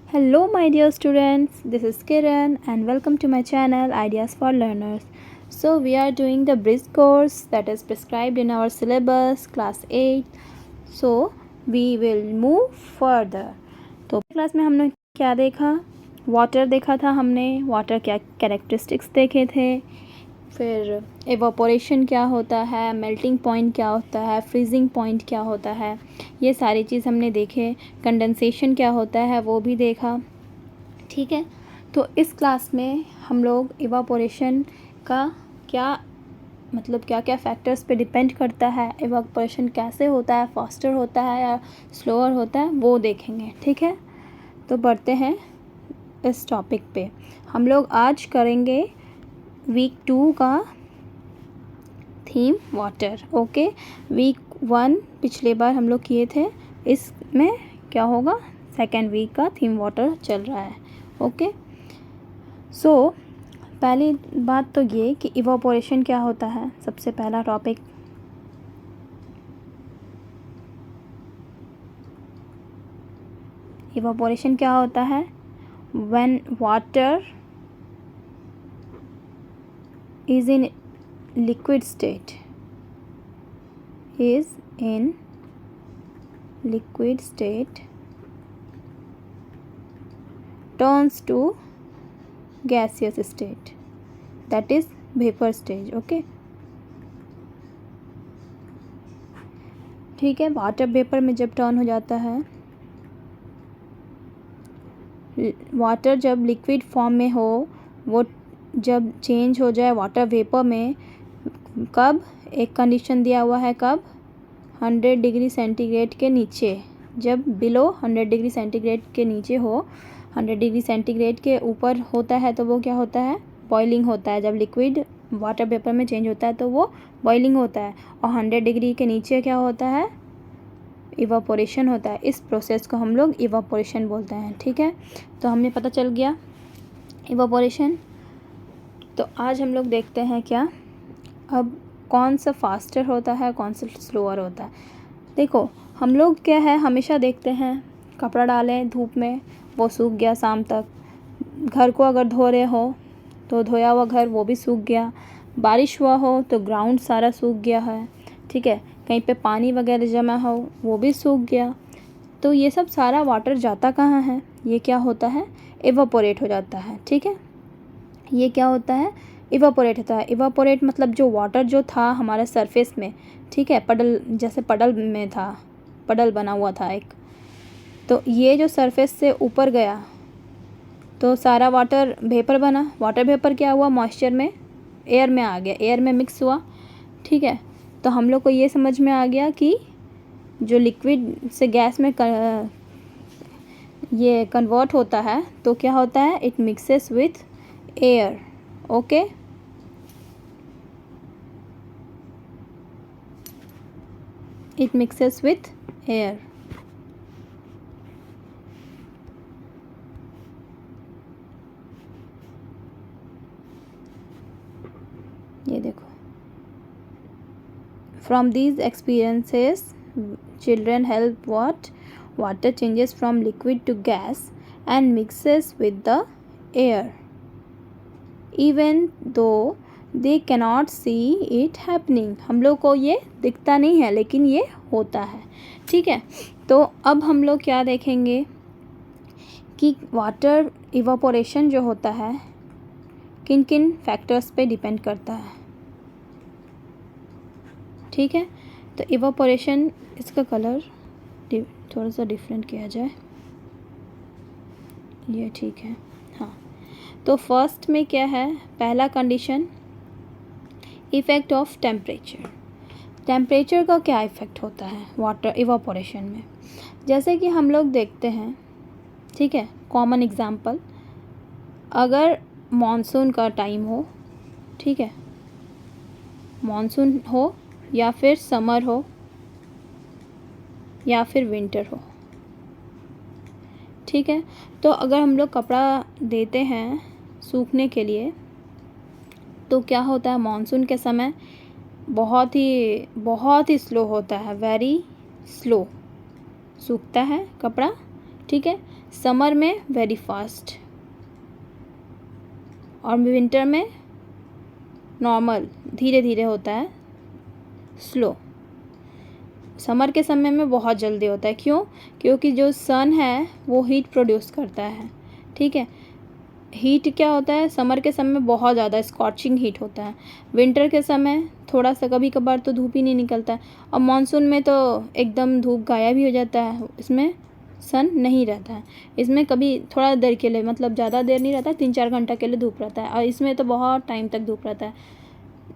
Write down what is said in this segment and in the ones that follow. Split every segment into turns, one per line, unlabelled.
Hello, my dear students. This is Kiran, and welcome to my channel Ideas for Learners. So, we are doing the bridge course that is prescribed in our syllabus, class 8. So, we will move further. तो class में हमने क्या देखा? Water देखा था हमने. Water क्या characteristics देखे थे. फिर एवापोरेशन क्या होता है, मेल्टिंग पॉइंट क्या होता है, फ्रीजिंग पॉइंट क्या होता है, ये सारी चीज़ हमने देखे. कंडेंसेशन क्या होता है वो भी देखा. ठीक है. तो इस क्लास में हम लोग एवापोरेशन का क्या मतलब क्या क्या फैक्टर्स पे डिपेंड करता है, एवापोरेशन कैसे होता है, फास्टर होता है या स्लोअर होता है, वो देखेंगे. ठीक है. तो बढ़ते हैं इस टॉपिक पे. हम लोग आज करेंगे वीक 2 का थीम वाटर. ओके. वीक 1 पिछले बार हम लोग किए थे. इसमें क्या होगा, सेकेंड वीक का थीम वाटर चल रहा है. ओके. सो पहली बात तो ये कि इवापोरेशन क्या होता है. सबसे पहला टॉपिक इवापोरेशन क्या होता है. When water is in liquid state turns to gaseous state, that is vapor stage. okay. ठीक है. वाटर वेपर में जब टर्न हो जाता है, वाटर जब लिक्विड फॉर्म में हो, वो जब चेंज हो जाए वाटर वेपर में, कब, एक कंडीशन दिया हुआ है, कब 100 डिग्री सेंटीग्रेड के नीचे. जब बिलो 100 डिग्री सेंटीग्रेड के नीचे हो, 100 डिग्री सेंटीग्रेड के ऊपर होता है तो वो क्या होता है, बॉइलिंग होता है. जब लिक्विड वाटर वेपर में चेंज होता है तो वो बॉइलिंग होता है. और 100 डिग्री के नीचे क्या होता है, इवापोरेशन होता है. इस प्रोसेस को हम लोग इवापोरेशन बोलते हैं. ठीक है. तो हमें पता चल गया इवापोरेशन. तो आज हम लोग देखते हैं क्या, अब कौन सा फास्टर होता है, कौन सा स्लोअर होता है. देखो, हम लोग क्या है, हमेशा देखते हैं कपड़ा डालें धूप में, वो सूख गया शाम तक. घर को अगर धो रहे हो तो धोया हुआ घर वो भी सूख गया. बारिश हुआ हो तो ग्राउंड सारा सूख गया है. ठीक है. कहीं पे पानी वगैरह जमा हो वो भी सूख गया. तो ये सब सारा वाटर जाता कहाँ है, ये क्या होता है, एवापोरेट हो जाता है. ठीक है. ये क्या होता है, इवापोरेट होता है. इवापोरेट मतलब जो वाटर जो था हमारे सरफेस में, ठीक है, पडल जैसे पडल में था, पडल बना हुआ था एक, तो ये जो सरफेस से ऊपर गया तो सारा वाटर वेपर बना. वाटर वेपर क्या हुआ, मॉइस्चर में, एयर में आ गया, एयर में मिक्स हुआ. ठीक है. तो हम लोग को ये समझ में आ गया कि जो लिक्विड से गैस में ये कन्वर्ट होता है तो क्या होता है, it mixes with air. Okay. It mixes with air. ये देखो, from these experiences children help what water changes from liquid to gas and mixes with the air, even though they cannot see it happening. हम लोग को ये दिखता नहीं है लेकिन ये होता है. ठीक है. तो अब हम लोग क्या देखेंगे कि वाटर इवापोरेशन जो होता है किन किन फैक्टर्स पे डिपेंड करता है. ठीक है. तो इवापोरेशन, इसका कलर थोड़ा सा डिफरेंट किया जाए, ये ठीक है. हाँ. तो फर्स्ट में क्या है, पहला condition, effect of temperature. Temperature का क्या इफ़ेक्ट होता है वाटर इवापोरेशन में. जैसे कि हम लोग देखते हैं, ठीक है, कॉमन एग्जांपल, अगर मॉनसून का टाइम हो, ठीक है, मॉनसून हो या फिर समर हो या फिर विंटर हो. ठीक है. तो अगर हम लोग कपड़ा देते हैं सूखने के लिए तो क्या होता है, मॉनसून के समय बहुत ही स्लो होता है, वेरी स्लो सूखता है कपड़ा. ठीक है. समर में वेरी फास्ट और विंटर में नॉर्मल धीरे धीरे होता है, स्लो। समर के समय में बहुत जल्दी होता है, क्यों? क्योंकि जो सन है वो हीट प्रोड्यूस करता है, ठीक है। हीट क्या होता है, समर के समय में बहुत ज़्यादा स्कॉचिंग हीट होता है, विंटर के समय थोड़ा सा कभी कभार तो धूप ही नहीं निकलता है, और मानसून में तो एकदम धूप गायब ही हो जाता है, इसमें सन नहीं रहता है। इसमें कभी थोड़ा देर के लिए, मतलब ज़्यादा देर नहीं रहता है, 3-4 घंटा के लिए धूप रहता है, और इसमें तो बहुत टाइम तक धूप रहता है।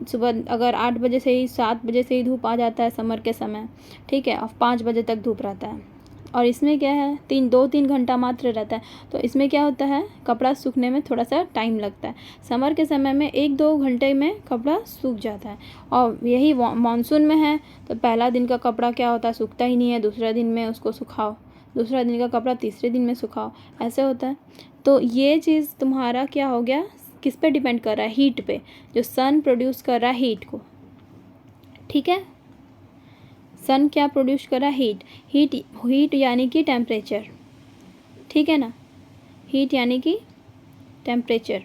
सुबह अगर 8 बजे से ही 7 बजे से ही धूप आ जाता है समर के समय, ठीक है, और 5 बजे तक धूप रहता है। और इसमें क्या है, 2-3 घंटा मात्र रहता है, तो इसमें क्या होता है, कपड़ा सूखने में थोड़ा सा टाइम लगता है। समर के समय में 1-2 घंटे में कपड़ा सूख जाता है, और यही मानसून में है तो पहला दिन का कपड़ा क्या होता है, सूखता ही नहीं है, दूसरा दिन में उसको सुखाओ, दूसरा दिन का कपड़ा तीसरे दिन में सुखाओ, ऐसे होता है। तो ये चीज़ तुम्हारा क्या हो गया, किस पे डिपेंड कर रहा है, हीट पे, जो सन प्रोड्यूस कर रहा है हीट को, ठीक है। सन क्या प्रोड्यूस कर रहा है, हीट यानी कि टेम्परेचर, ठीक है ना, हीट यानी कि टेम्परेचर।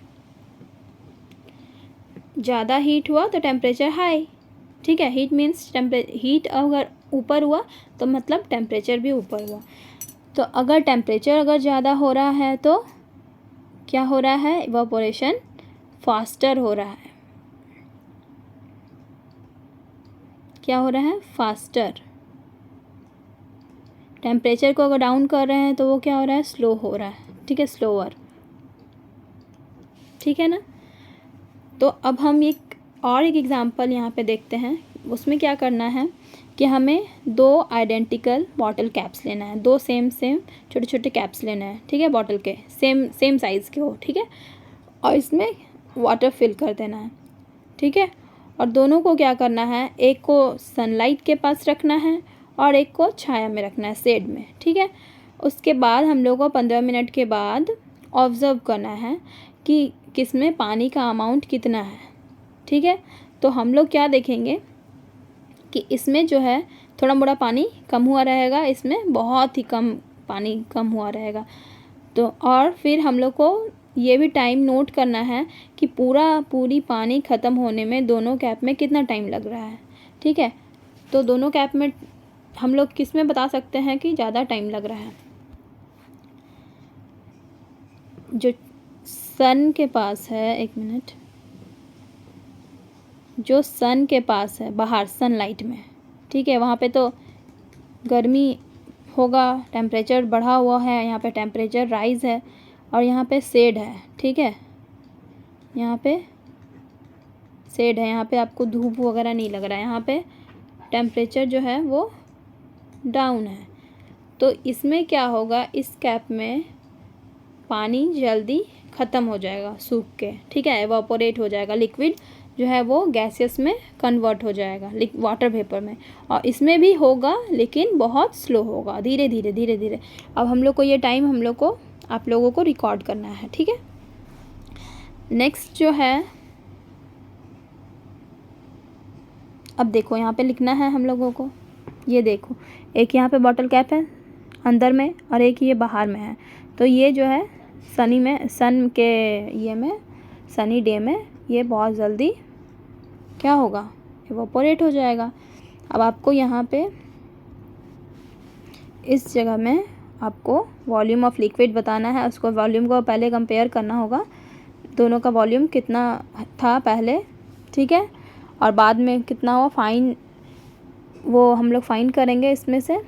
ज़्यादा हीट हुआ तो टेम्परेचर हाई, ठीक है। हीट मीन्स हीट अगर ऊपर हुआ तो मतलब टेम्परेचर भी ऊपर हुआ। तो अगर टेम्परेचर अगर ज़्यादा हो रहा है तो क्या हो रहा है, इवापोरेशन फास्टर हो रहा है। क्या हो रहा है, फास्टर। टेम्परेचर को अगर डाउन कर रहे हैं तो वो क्या हो रहा है, स्लो हो रहा है, ठीक है, स्लोअर, ठीक है ना। तो अब हम एक एग्जांपल यहाँ पे देखते हैं। उसमें क्या करना है कि हमें 2 आइडेंटिकल बॉटल कैप्स लेना है, 2 सेम छोटे छोटे कैप्स लेना है, ठीक है, बॉटल के सेम साइज़ के हो, ठीक है, और इसमें वाटर फिल कर देना है, ठीक है। और दोनों को क्या करना है, एक को सनलाइट के पास रखना है और एक को छाया में रखना है, शेड में, ठीक है। उसके बाद हम लोग को 15 मिनट के बाद ऑब्ज़र्व करना है कि किसमें पानी का अमाउंट कितना है, ठीक है। तो हम लोग क्या देखेंगे कि इसमें जो है थोड़ा मोड़ा पानी कम हुआ रहेगा, इसमें बहुत ही कम पानी कम हुआ रहेगा। तो और फिर हम लोग को ये भी टाइम नोट करना है कि पूरी पानी ख़त्म होने में दोनों कैप में कितना टाइम लग रहा है, ठीक है। तो दोनों कैप में हम लोग किस में बता सकते हैं कि ज़्यादा टाइम लग रहा है, जो सन के पास है, एक मिनट, जो सन के पास है बाहर सनलाइट में, ठीक है, वहाँ पे तो गर्मी होगा, टेम्परेचर बढ़ा हुआ है, यहाँ पे टेम्परेचर राइज है, और यहाँ पे शेड है, ठीक है, यहाँ पे शेड है, यहाँ पे आपको धूप वगैरह नहीं लग रहा है, यहाँ पे टेम्परेचर जो है वो डाउन है। तो इसमें क्या होगा, इस कैप में पानी जल्दी ख़त्म हो जाएगा सूख के, ठीक है, एवापोरेट हो जाएगा, लिक्विड जो है वो गैसेस में कन्वर्ट हो जाएगा, वाटर वेपर में। और इसमें भी होगा लेकिन बहुत स्लो होगा, धीरे धीरे। अब हम लोग को ये टाइम आप लोगों को रिकॉर्ड करना है, ठीक है। नेक्स्ट जो है, अब देखो यहाँ पे लिखना है हम लोगों को, ये देखो, एक यहाँ पे बॉटल कैप है अंदर में और एक ये बाहर में है। तो ये जो है सनी डे में ये बहुत जल्दी क्या होगा, इवापोरेट हो जाएगा। अब आपको यहाँ पे इस जगह में आपको वॉल्यूम ऑफ लिक्विड बताना है, उसको वॉल्यूम को पहले कंपेयर करना होगा, दोनों का वॉल्यूम कितना था पहले, ठीक है, और बाद में कितना हुआ, वो हम लोग फाइन करेंगे। इसमें से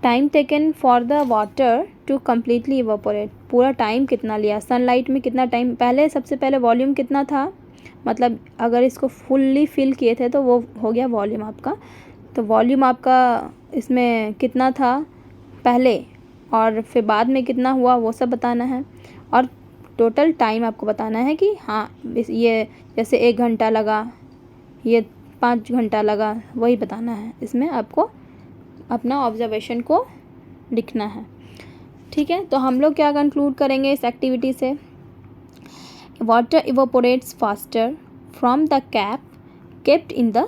time taken for the water to completely evaporate, पूरा टाइम कितना लिया, सनलाइट में कितना टाइम, पहले सबसे पहले वॉल्यूम कितना था, मतलब अगर इसको फुल्ली फिल किए थे तो वो हो गया वॉल्यूम आपका। तो वॉल्यूम आपका इसमें कितना था पहले और फिर बाद में कितना हुआ वो सब बताना है, और टोटल टाइम आपको बताना है कि हाँ ये जैसे 1 घंटा लगा, ये 5 घंटा लगा, वही बताना है। इसमें आपको अपना ऑब्जर्वेशन को लिखना है, ठीक है। तो हम लोग क्या कंक्लूड करेंगे इस एक्टिविटी से, water evaporates faster from the cap kept in the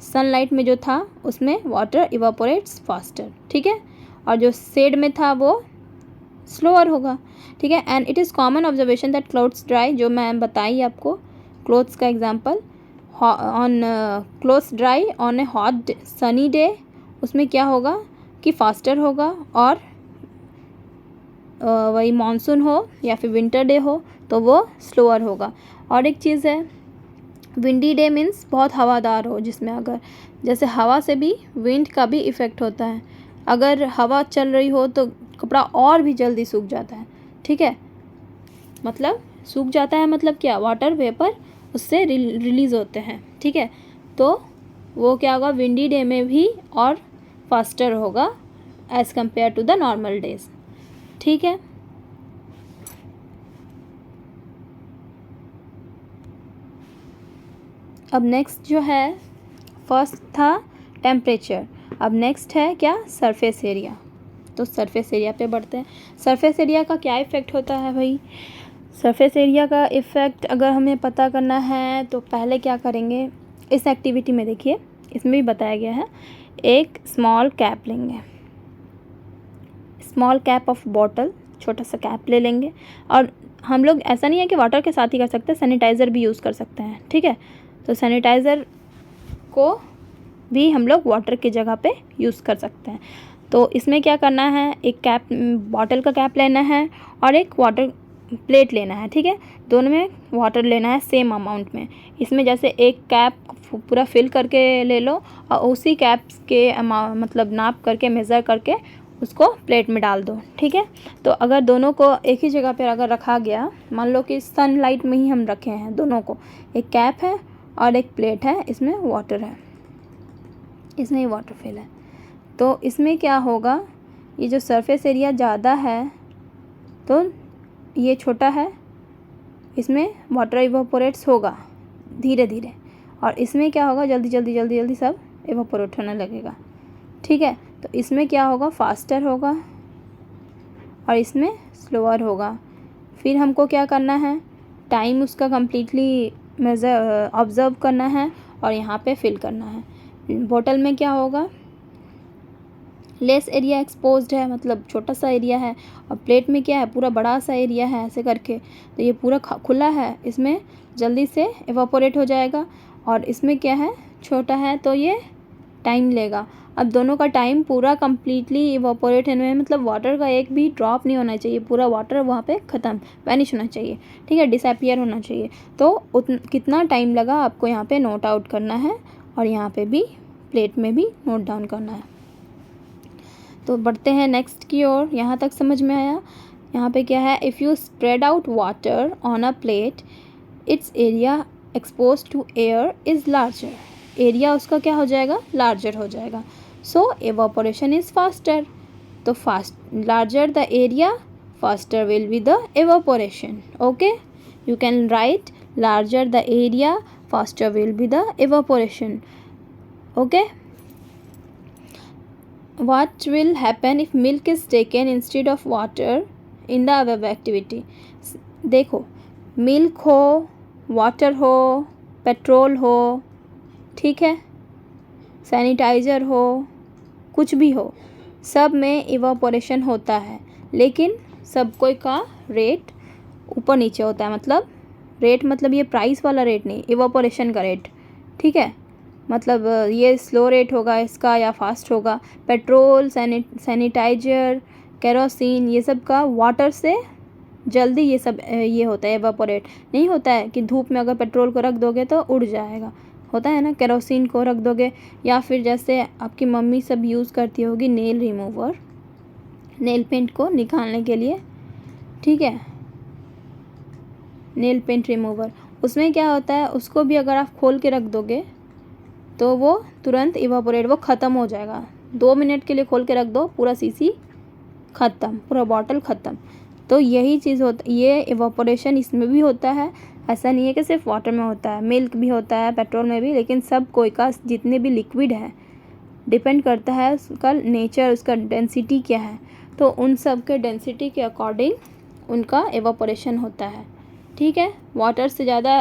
sunlight में जो था उसमें वाटर इवापोरेट्स फास्टर, ठीक है, और जो शेड में था वो स्लोअर होगा, ठीक है। And it is common observation that clothes dry, जो मैं बताई आपको क्लोथ्स का example, on clothes dry on A hot sunny day, उसमें क्या होगा कि फास्टर होगा, और वही मानसून हो या फिर विंटर डे हो तो वो स्लोअर होगा। और एक चीज़ है, विंडी डे मीन्स बहुत हवादार हो, जिसमें अगर जैसे हवा से भी विंड का भी इफ़ेक्ट होता है, अगर हवा चल रही हो तो कपड़ा और भी जल्दी सूख जाता है, ठीक है। मतलब सूख जाता है मतलब क्या, वाटर वेपर उससे रिलीज़ होते हैं, ठीक है। तो वो क्या होगा, विंडी डे में भी और फास्टर होगा as compare to the normal days, ठीक है। अब नेक्स्ट जो है, फर्स्ट था टेम्परेचर, अब नेक्स्ट है क्या, सरफेस एरिया। तो सरफेस एरिया पे बढ़ते हैं। सरफेस एरिया का क्या इफ़ेक्ट होता है भाई, सरफेस एरिया का इफ़ेक्ट अगर हमें पता करना है तो पहले क्या करेंगे, इस एक्टिविटी में देखिए, इसमें भी बताया गया है, एक स्मॉल कैप लेंगे, स्मॉल कैप ऑफ बॉटल, छोटा सा कैप ले लेंगे। और हम लोग ऐसा नहीं है कि वाटर के साथ ही कर सकते हैं, सैनिटाइज़र भी यूज़ कर सकते हैं, ठीक है। तो सैनिटाइज़र को भी हम लोग वाटर की जगह पे यूज़ कर सकते हैं। तो इसमें क्या करना है, एक कैप, बॉटल का कैप लेना है और एक वाटर प्लेट लेना है, ठीक है। दोनों में वाटर लेना है सेम अमाउंट में। इसमें जैसे एक कैप पूरा फिल करके ले लो और उसी कैप के मतलब नाप करके मेज़र करके उसको प्लेट में डाल दो, ठीक है। तो अगर दोनों को एक ही जगह पर अगर रखा गया, मान लो कि सनलाइट में ही हम रखे हैं दोनों को, एक कैप है और एक प्लेट है, इसमें वाटर है, इसमें ही वाटर फिल है, तो इसमें क्या होगा, ये जो सरफेस एरिया ज़्यादा है तो ये छोटा है, इसमें वाटर इवापोरेट्स होगा धीरे धीरे, और इसमें क्या होगा, जल्दी जल्दी जल्दी जल्दी सब इवापोरेट होने लगेगा, ठीक है। तो इसमें क्या होगा, फास्टर होगा और इसमें स्लोअर होगा। फिर हमको क्या करना है, टाइम उसका कम्प्लीटली मेज़र ऑब्ज़र्व करना है और यहाँ पे फिल करना है। बोतल में क्या होगा, लेस एरिया एक्सपोज्ड है, मतलब छोटा सा एरिया है, और प्लेट में क्या है, पूरा बड़ा सा एरिया है ऐसे करके, तो ये पूरा खुला है, इसमें जल्दी से इवापोरेट हो जाएगा। और इसमें क्या है, छोटा है तो ये टाइम लेगा। अब दोनों का टाइम पूरा कम्प्लीटली इवापोरेट होने में, मतलब वाटर का एक भी ड्रॉप नहीं होना चाहिए, पूरा वाटर वहाँ पे ख़त्म, वैनिश होना चाहिए, ठीक है, डिसअपियर होना चाहिए। तो कितना टाइम लगा आपको यहाँ पे नोट आउट करना है, और यहाँ पे भी प्लेट में भी नोट डाउन करना है। तो बढ़ते हैं नेक्स्ट की ओर, यहाँ तक समझ में आया। यहाँ पे क्या है, if you spread out water on a plate, its area expose to air is larger, area उसका क्या हो जाएगा, लार्जर हो जाएगा। सो एवापोरेशन इज़ फास्टर, तो larger the area faster will be the evaporation, okay. You can write larger the area faster will be the evaporation, okay. What will happen if milk is taken instead of water in the above activity? देखो, milk हो, water हो, petrol हो, ठीक है, sanitiser हो, कुछ भी हो, सब में इवापोरेशन होता है, लेकिन सब कोई का रेट ऊपर नीचे होता है। मतलब रेट, मतलब ये प्राइस वाला रेट नहीं, इवापोरेशन का रेट, ठीक है। मतलब ये स्लो रेट होगा इसका या फास्ट होगा। पेट्रोल, सैनिटाइज़र, केरोसिन, ये सब का वाटर से जल्दी ये सब ये होता है, एवापोरेट नहीं होता है कि धूप में अगर पेट्रोल को रख दोगे तो उड़ जाएगा, होता है ना। केरोसिन को रख दोगे, या फिर जैसे आपकी मम्मी सब यूज़ करती होगी नेल रिमूवर, नेल पेंट को निकालने के लिए, ठीक है, नेल पेंट रिमूवर, उसमें क्या होता है, उसको भी अगर आप खोल के रख दोगे तो वो तुरंत इवापोरेट, वो ख़त्म हो जाएगा। 2 मिनट के लिए खोल के रख दो, पूरा सीसी ख़त्म, पूरा बॉटल ख़त्म। तो यही चीज़ होता, ये इवापोरेशन इसमें भी होता है। ऐसा नहीं है कि सिर्फ वाटर में होता है, मिल्क भी होता है, पेट्रोल में भी, लेकिन सब कोई का जितने भी लिक्विड है डिपेंड करता है उसका नेचर, उसका डेंसिटी क्या है, तो उन सब के डेंसिटी के अकॉर्डिंग उनका इवापोरेशन होता है, ठीक है। वाटर से ज़्यादा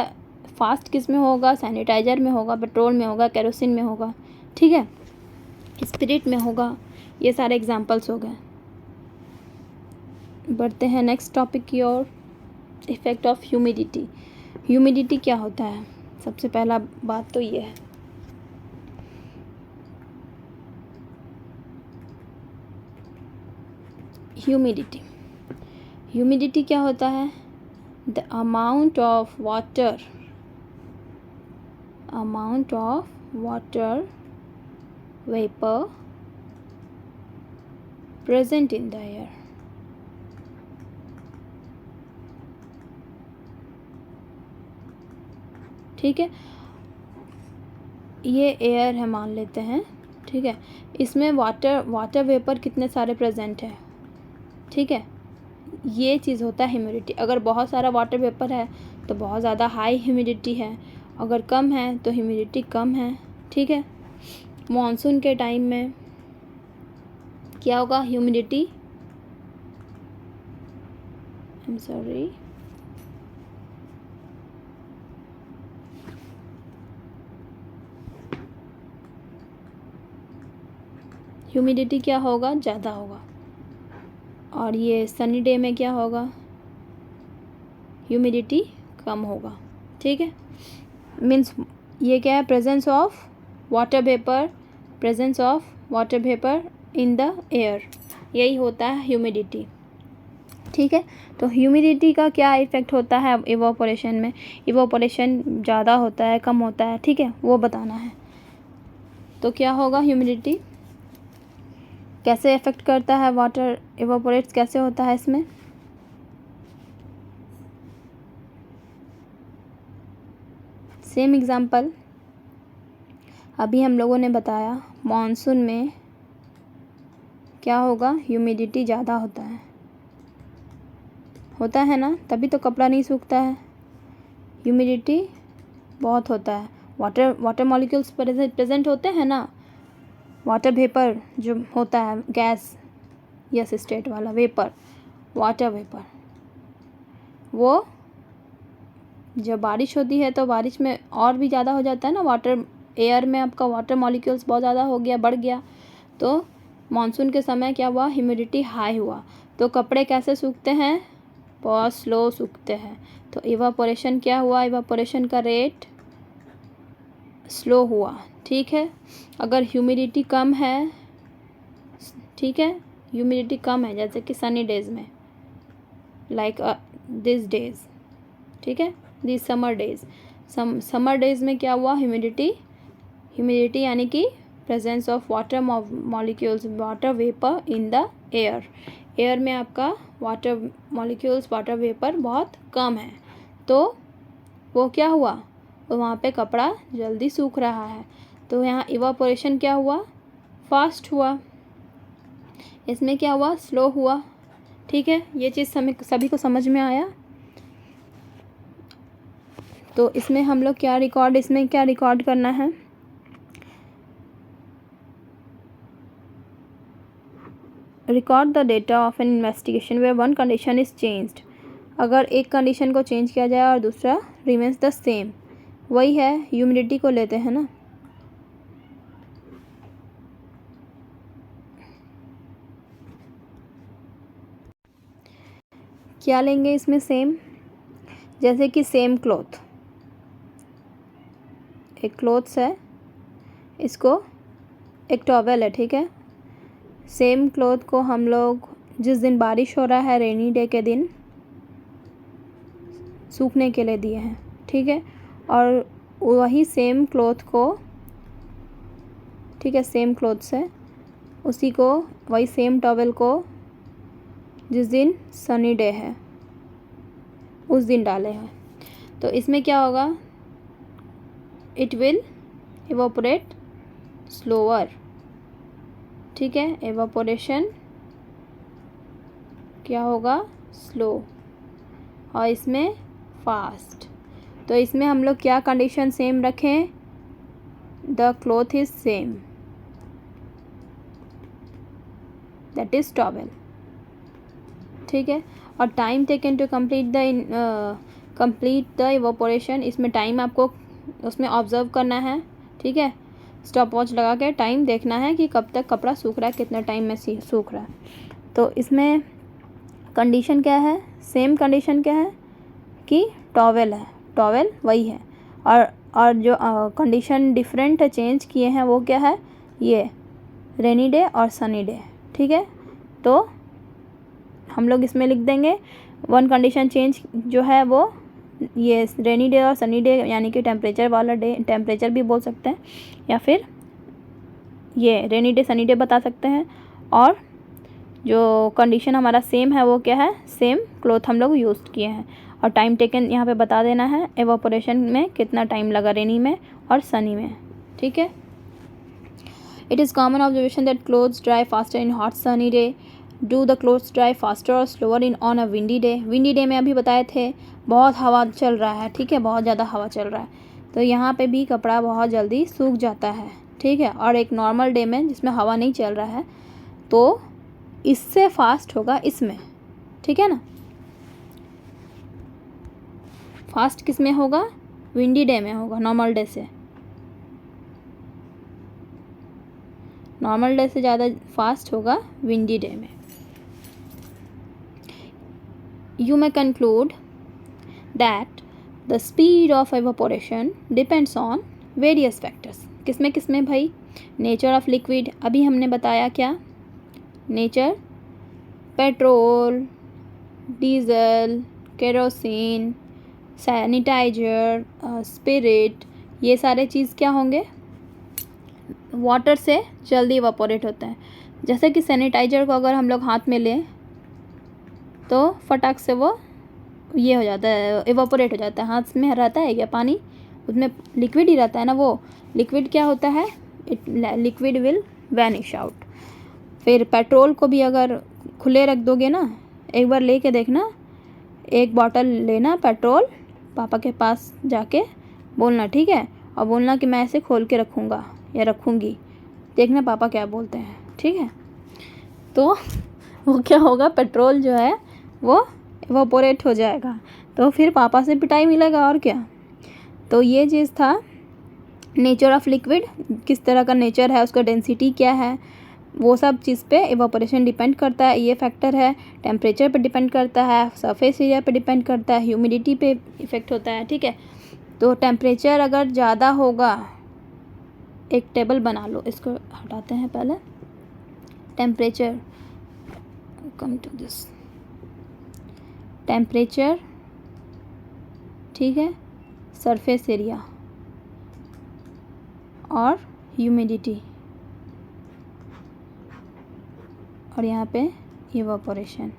फास्ट किस में होगा, सैनिटाइज़र में होगा, पेट्रोल में होगा, केरोसिन में होगा, ठीक है, स्पिरिट में होगा। ये सारे एग्जांपल्स हो गए। बढ़ते हैं नेक्स्ट टॉपिक की ओर, इफ़ेक्ट ऑफ ह्यूमिडिटी। ह्यूमिडिटी क्या होता है? सबसे पहला बात तो ये है, ह्यूमिडिटी। ह्यूमिडिटी क्या होता है? The amount of water vapour present in the air. ठीक है, ये एयर है मान लेते हैं, ठीक है। इसमें वाटर वेपर कितने सारे प्रेजेंट है, ठीक है। ये चीज़ होता है ह्यूमिडिटी। अगर बहुत सारा वाटर वेपर है तो बहुत ज़्यादा हाई ह्यूमिडिटी है, अगर कम है तो ह्यूमिडिटी कम है, ठीक है। मॉनसून के टाइम में क्या होगा? ह्यूमिडिटी ह्यूमिडिटी क्या होगा? ज़्यादा होगा। और ये सनी डे में क्या होगा? ह्यूमिडिटी कम होगा, ठीक है। मीन्स ये क्या है? Presence of water vapour in the air, यही होता है ह्यूमिडिटी, ठीक है। तो ह्यूमिडिटी का क्या इफ़ेक्ट होता है इवापोरेशन में? इवापोरेशन ज़्यादा होता है, कम होता है, ठीक है, वो बताना है। तो क्या होगा? ह्यूमिडिटी कैसे इफ़ेक्ट करता है, वाटर इवापोरेट्स कैसे होता है इसमें? सेम एग्जांपल अभी हम लोगों ने बताया, मॉनसून में क्या होगा? ह्यूमिडिटी ज़्यादा होता है ना, तभी तो कपड़ा नहीं सूखता है। ह्यूमिडिटी बहुत होता है, वाटर मॉलिक्यूल्स प्रेजेंट होते हैं ना, वाटर वेपर जो होता है, गैस यस स्टेट वाला वेपर, वाटर वेपर, वो जब बारिश होती है तो बारिश में और भी ज़्यादा हो जाता है ना, वाटर एयर में आपका वाटर मॉलिक्यूल्स बहुत ज़्यादा हो गया, बढ़ गया। तो मॉनसून के समय क्या हुआ? ह्यूमिडिटी हाई हुआ, तो कपड़े कैसे सूखते हैं? बहुत स्लो सूखते हैं। तो इवापोरेशन क्या हुआ? इवापोरेशन का रेट स्लो हुआ, ठीक है। अगर ह्यूमिडिटी कम है, ठीक है, ह्यूमिडिटी कम है जैसे कि सनी डेज में, लाइक दिस डेज, ठीक है, दिस समर डेज में क्या हुआ? ह्यूमिडिटी यानी कि presence of water molecules, water vapour in the air में आपका वाटर मॉलिक्यूल्स, वाटर वेपर बहुत कम है, तो वो क्या हुआ? वहाँ पे कपड़ा जल्दी सूख रहा है। तो यहाँ इवापोरेशन क्या हुआ? फास्ट हुआ। इसमें क्या हुआ? स्लो हुआ, ठीक है। ये चीज़ सभी को समझ में आया? तो इसमें हम लोग क्या रिकॉर्ड करना है? Record the data of an investigation where one condition is changed. अगर एक कंडीशन को चेंज किया जाए और दूसरा रिमेन्स द सेम, वही है, ह्यूमिडिटी को लेते हैं ना। क्या लेंगे इसमें? सेम, जैसे कि सेम क्लॉथ, एक क्लॉथ्स है, इसको एक टॉवेल है, ठीक है। सेम क्लॉथ को हम लोग जिस दिन बारिश हो रहा है, रेनी डे के दिन, सूखने के लिए दिए हैं, ठीक है। और वही सेम क्लॉथ को, ठीक है, सेम क्लॉथ्स है, उसी को, वही सेम टॉवेल को जिस दिन सनी डे है उस दिन डाले हैं, तो इसमें क्या होगा? इट विल इवापोरेट स्लोअर, ठीक है। एवापोरेशन क्या होगा? स्लो, और इसमें फास्ट। तो इसमें हम लोग क्या कंडीशन सेम रखें? The cloth is same, that is towel, ठीक है। और time taken to complete the evaporation, इसमें टाइम आपको उसमें ऑब्जर्व करना है, ठीक है। स्टॉप वॉच लगा के टाइम देखना है कि कब तक कपड़ा सूख रहा है, कितने टाइम में सूख रहा है। तो इसमें कंडीशन क्या है, सेम कंडीशन क्या है कि टॉवेल है, टॉवेल वही है। और जो कंडीशन डिफरेंट चेंज किए हैं वो क्या है, ये रेनी डे और सनी डे। ठीक है, तो हम लोग इसमें लिख देंगे वन कंडीशन चेंज जो है वो ये रेनी डे और सनी डे, यानी कि टेम्परेचर वाला डे, टेम्परेचर भी बोल सकते हैं, या फिर ये रेनी डे सनी डे बता सकते हैं। और जो कंडीशन हमारा सेम है वो क्या है, सेम क्लॉथ हम लोग यूज़ किए हैं। और टाइम टेकन यहाँ पे बता देना है, एवापोरेशन में कितना टाइम लगा रेनी में और सनी में। ठीक है, it is common observation that clothes dry faster in hot sunny day. Do the clothes dry faster और slower in on a windy day. Windy day में अभी बताए थे बहुत हवा चल रहा है, ठीक है, बहुत ज़्यादा हवा चल रहा है, तो यहाँ पे भी कपड़ा बहुत जल्दी सूख जाता है। ठीक है, और एक नॉर्मल डे में जिसमें हवा नहीं चल रहा है तो इससे फास्ट होगा इसमें। ठीक है ना, फास्ट किस में होगा, विंडी डे में होगा, नॉर्मल डे से, नॉर्मल डे से ज़्यादा फास्ट होगा विंडी डे में। You may conclude that the speed of evaporation depends on various factors. किसमें किसमें भाई, नेचर ऑफ लिक्विड, अभी हमने बताया क्या, nature, petrol, diesel, kerosene, sanitizer, spirit, ये सारे चीज़ क्या होंगे, वाटर से जल्दी इवापोरेट होता है। जैसे कि सैनिटाइजर को अगर हम लोग हाथ में लें तो फटाक से वो ये हो जाता है, इवापोरेट हो जाता है। हाथ में रहता है क्या पानी, उसमें लिक्विड ही रहता है ना, वो लिक्विड क्या होता है, लिक्विड विल वैनिश आउट। फिर पेट्रोल को भी अगर खुले रख दोगे ना, एक बार लेके देखना, एक बॉटल लेना पेट्रोल, पापा के पास जाके बोलना, ठीक है, और बोलना कि मैं ऐसे खोल के रखूँगा या रखूँगी, देखना पापा क्या बोलते हैं। ठीक है, तो वो क्या होगा, पेट्रोल जो है वो इवापोरेट हो जाएगा, तो फिर पापा से पिटाई मिलेगा और क्या। तो ये चीज़ था नेचर ऑफ लिक्विड, किस तरह का नेचर है, उसका डेंसिटी क्या है, वो सब चीज़ पे इवापोरेशन डिपेंड करता है। ये फैक्टर है, टेम्परेचर पे डिपेंड करता है, सरफेस एरिया पे डिपेंड करता है, ह्यूमिडिटी पे इफ़ेक्ट होता है। ठीक है, तो टेम्परेचर अगर ज़्यादा होगा, एक टेबल बना लो, इसको हटाते हैं पहले, temperature, come to this, temperature, ठीक है, सरफेस एरिया और ह्यूमिडिटी, और यहाँ पे इवापोरेशन।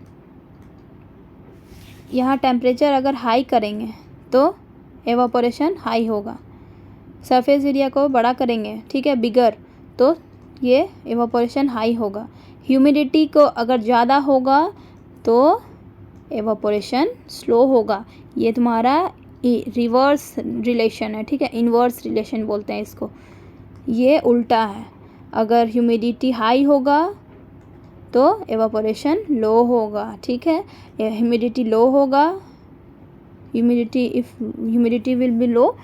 यहाँ टेम्परेचर अगर हाई करेंगे तो इवापोरेशन हाई होगा, सरफेस एरिया को बड़ा करेंगे, ठीक है, बिगर, तो ये इवापोरेशन हाई होगा। ह्यूमिडिटी को अगर ज़्यादा होगा तो एवापोरेशन स्लो होगा। ये तुम्हारा रिवर्स रिलेशन है, ठीक है, इन्वर्स रिलेशन बोलते हैं इसको, ये उल्टा है। अगर ह्यूमिडिटी हाई होगा तो एवापोरेशन लो होगा। ठीक है, ह्यूमिडिटी लो होगा, humidity, if humidity will be low,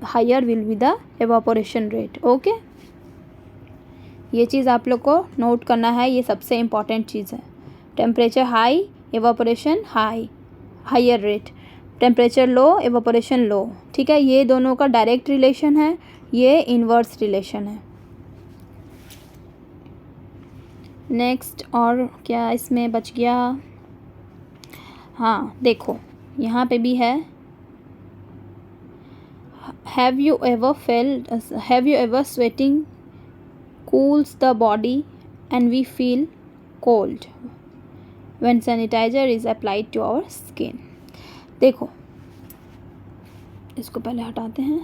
higher will be the evaporation rate. Okay, ये चीज़ आप लोग को नोट करना है, ये सबसे इम्पॉर्टेंट चीज़ है। Temperature high, evaporation high, higher rate, temperature low, evaporation low. ठीक है, ये दोनों का डायरेक्ट रिलेशन है, ये इन्वर्स रिलेशन है। नेक्स्ट और क्या इसमें बच गया, हाँ देखो यहाँ पे भी है, have you ever sweating cools the body and we feel cold when sanitizer is applied to our skin। देखो इसको पहले हटाते हैं,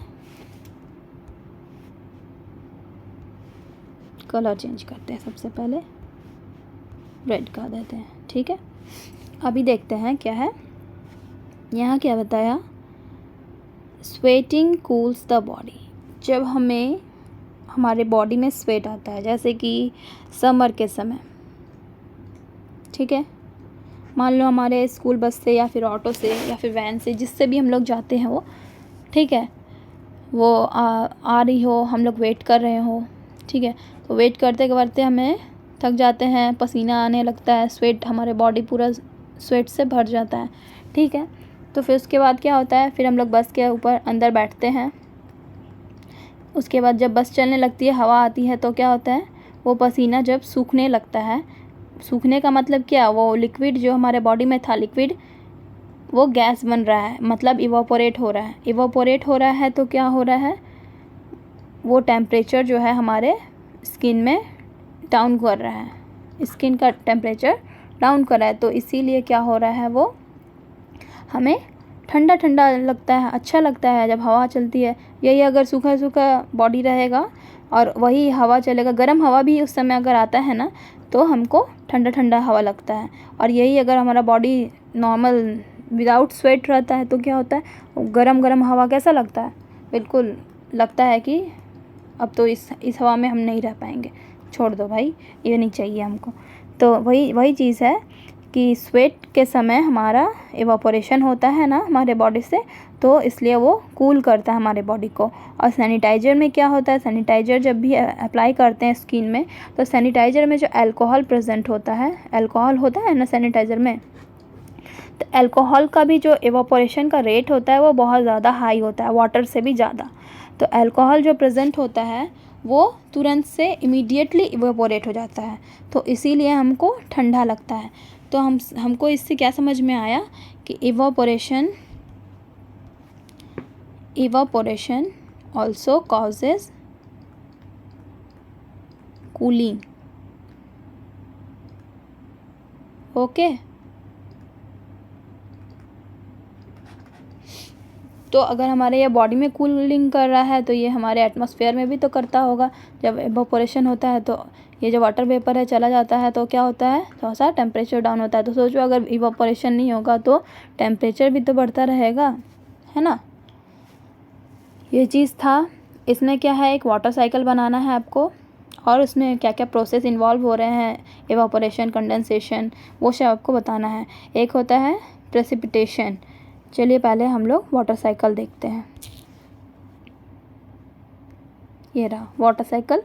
कलर चेंज करते हैं, सबसे पहले रेड कर देते हैं। ठीक है, अभी देखते हैं क्या है, यहाँ क्या बताया, स्वेटिंग कूल्स द बॉडी, जब हमें हमारे बॉडी में स्वेट आता है, जैसे कि समर के समय, ठीक है, मान लो हमारे स्कूल बस से या फिर ऑटो से या फिर वैन से, जिससे भी हम लोग जाते हैं वो, ठीक है, वो आ रही हो, हम लोग वेट कर रहे हो, ठीक है, तो वेट करते करते हमें थक जाते हैं, पसीना आने लगता है, स्वेट हमारे बॉडी पूरा स्वेट से भर जाता है, ठीक है। तो फिर उसके बाद क्या होता है, फिर हम लोग बस के ऊपर अंदर बैठते हैं। उसके बाद जब बस चलने लगती है, हवा आती है, तो क्या होता है, वो पसीना जब सूखने लगता है, सूखने का मतलब क्या, वो लिक्विड जो हमारे बॉडी में था लिक्विड, वो गैस बन रहा है, मतलब इवापोरेट हो रहा है। इवापोरेट हो रहा है तो क्या हो रहा है, वो टेम्परेचर जो है हमारे स्किन में डाउन कर रहा है, स्किन का टेम्परेचर डाउन कर रहा है। तो इसीलिए क्या हो रहा है, वो हमें ठंडा ठंडा लगता है, अच्छा लगता है जब हवा चलती है। यही अगर सूखा सूखा बॉडी रहेगा और वही हवा चलेगा, गर्म हवा भी उस समय अगर आता है ना, तो हमको ठंडा ठंडा हवा लगता है। और यही अगर हमारा बॉडी नॉर्मल विदाउट स्वेट रहता है तो क्या होता है, गरम गरम हवा कैसा लगता है, बिल्कुल लगता है कि अब तो इस हवा में हम नहीं रह पाएंगे, छोड़ दो भाई, ये नहीं चाहिए हमको। तो वही चीज़ है कि स्वेट के समय हमारा इवापोरेशन होता है ना हमारे बॉडी से, तो इसलिए वो कूल करता है हमारे बॉडी को। और सैनिटाइज़र में क्या होता है, सैनिटाइज़र जब भी अप्लाई करते हैं स्किन में, तो सैनिटाइज़र में जो अल्कोहल प्रेजेंट होता है, अल्कोहल होता है ना सैनिटाइज़र में, तो अल्कोहल का भी जो इवापोरेशन का रेट होता है वो बहुत ज़्यादा हाई होता है, वाटर से भी ज़्यादा। तो अल्कोहल जो प्रेजेंट होता है वो तुरंत से इमीडिएटली इवेपोरेट हो जाता है, तो इसीलिए हमको ठंडा लगता है। तो हमको इससे क्या समझ में आया कि evaporation also causes cooling. Okay, तो अगर हमारे ये बॉडी में कूलिंग कर रहा है तो ये हमारे एटमॉस्फेयर में भी तो करता होगा। जब इवेपोरेशन होता है तो ये जो वाटर वेपर है चला जाता है, तो क्या होता है, थोड़ा सा टेम्परेचर डाउन होता है। तो सोचो अगर इवेपोरेशन नहीं होगा तो टेम्परेचर भी तो बढ़ता रहेगा, है ना। ये चीज़ था। इसमें क्या है, एक वाटर साइकिल बनाना है आपको, और उसमें क्या क्या प्रोसेस इन्वॉल्व हो रहे हैं, इवेपोरेशन, कंडेंसेशन, वो सब आपको बताना है। एक होता है प्रेसिपिटेशन। चलिए पहले हम लोग वाटर साइकिल देखते हैं। ये रहा वाटर साइकिल,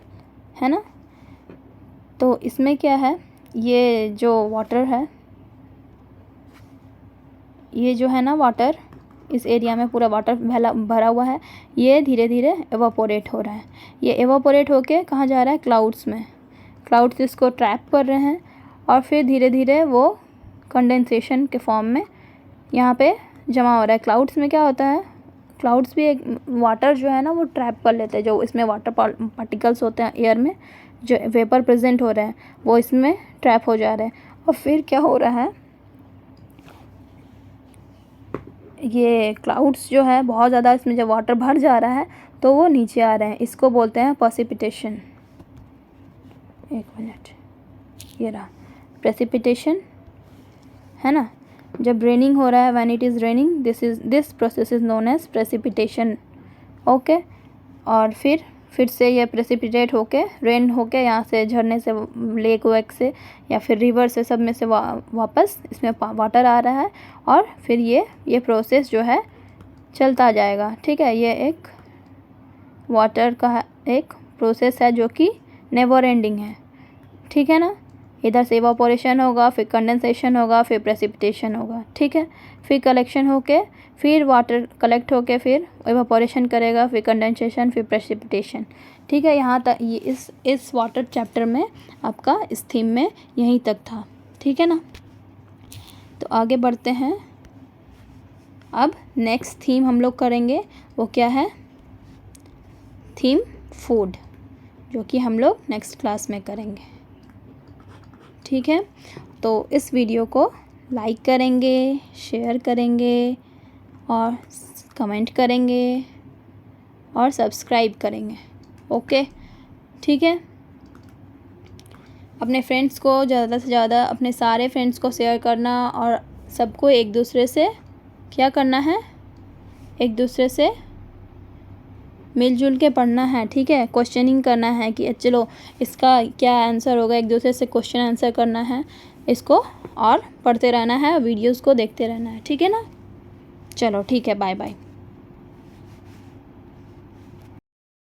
है ना। तो इसमें क्या है, ये जो वाटर है, ये जो है ना वाटर, इस एरिया में पूरा वाटर भरा हुआ है, ये धीरे धीरे एवापोरेट हो रहा है। ये एवापोरेट होके कहाँ जा रहा है, क्लाउड्स में। क्लाउड्स इसको ट्रैप कर रहे हैं और फिर धीरे धीरे वो कंडेंसेशन के फॉर्म में यहाँ पे जमा हो रहा है। क्लाउड्स में क्या होता है, क्लाउड्स भी एक वाटर जो है ना वो ट्रैप कर लेते हैं, जो इसमें वाटर पार्टिकल्स होते हैं एयर में, जो वेपर प्रेजेंट हो रहे हैं वो इसमें ट्रैप हो जा रहे हैं। और फिर क्या हो रहा है, ये क्लाउड्स जो है बहुत ज़्यादा, इसमें जब वाटर भर जा रहा है तो वो नीचे आ रहे हैं, इसको बोलते हैं प्रेसिपिटेशन। एक मिनट, ये रहा प्रेसिपिटेशन, है ना। जब रेनिंग हो रहा है, when it is raining, this process is known as precipitation. Okay, और फिर से ये प्रेसिपिटेट होके, रेन होके, यहाँ से झरने से, लेक वेक से या फिर रिवर से, सब में से वापस इसमें वाटर आ रहा है, और फिर ये प्रोसेस जो है चलता जाएगा, ठीक है। ये एक वाटर का एक प्रोसेस है जो कि नेवर एंडिंग है, ठीक है ना। इधर से इवापोरेशन होगा, फिर कंडेंसेशन होगा, फिर प्रेसिपिटेशन होगा, ठीक है। फिर कलेक्शन होके, फिर वाटर कलेक्ट होके, फिर इवापोरेशन करेगा, फिर कंडेंसेशन, फिर प्रेसिपिटेशन, ठीक है। यहाँ तक ये इस वाटर चैप्टर में आपका इस थीम में यहीं तक था, ठीक है ना। तो आगे बढ़ते हैं। अब नेक्स्ट थीम हम लोग करेंगे, वो क्या है, थीम फूड, जो कि हम लोग नेक्स्ट क्लास में करेंगे, ठीक है। तो इस वीडियो को लाइक करेंगे, शेयर करेंगे और कमेंट करेंगे और सब्सक्राइब करेंगे, ओके, ठीक है। अपने फ्रेंड्स को ज़्यादा से ज़्यादा, अपने सारे फ्रेंड्स को शेयर करना, और सबको एक दूसरे से क्या करना है, एक दूसरे से मिलजुल के पढ़ना है, ठीक है। क्वेश्चनिंग करना है कि चलो इसका क्या आंसर होगा, एक दूसरे से क्वेश्चन आंसर करना है इसको, और पढ़ते रहना है, वीडियोस को देखते रहना है, ठीक है ना। चलो ठीक है, बाय बाय।